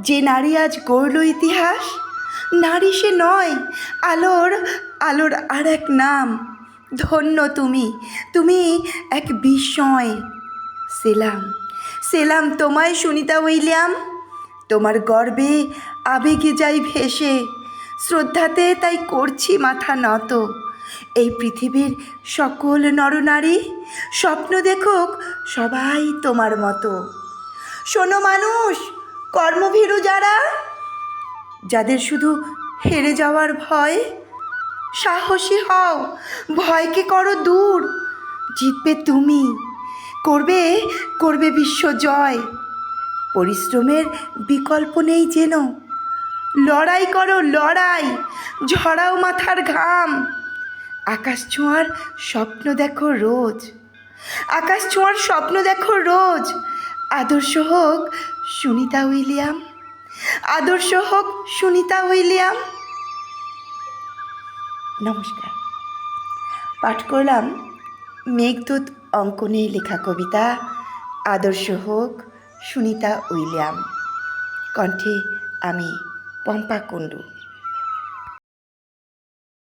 যে নারী আজ গড়ল ইতিহাস, নারী সে নয়, আলোর আলোর আর এক নাম। ধন্য তুমি, তুমি এক বিস্ময়। সেলাম, সেলাম তোমায় সুনিতা উইলিয়াম। তোমার গর্বে আবেগে যাই ভেসে, শ্রদ্ধাতে তাই করছি মাথা নত। এই পৃথিবীর সকল নরনারী স্বপ্ন দেখুক সবাই তোমার মতো। শোনো মানুষ, কর্মভীরু যারা, যাদের শুধু হেরে যাওয়ার ভয়, সাহসী হও, ভয়কে করো দূর। জিতবে তুমি, করবে করবে বিশ্ব জয়। পরিশ্রমের বিকল্প নেই যেন, লড়াই করো লড়াই, ঝরাও মাথার ঘাম। আকাশ ছোঁয়ার স্বপ্ন দেখো রোজ, আকাশ ছোঁয়ার স্বপ্ন দেখো রোজ। আদর্শ হোক সুনিতা উইলিয়াম, আদর্শ হোক সুনিতা উইলিয়াম। নমস্কার। পাঠ করলাম মেঘদূত অঙ্কনে লেখা কবিতা আদর্শ হোক সুনিতা উইলিয়াম। কণ্ঠে আমি পম্পা কুণ্ডু।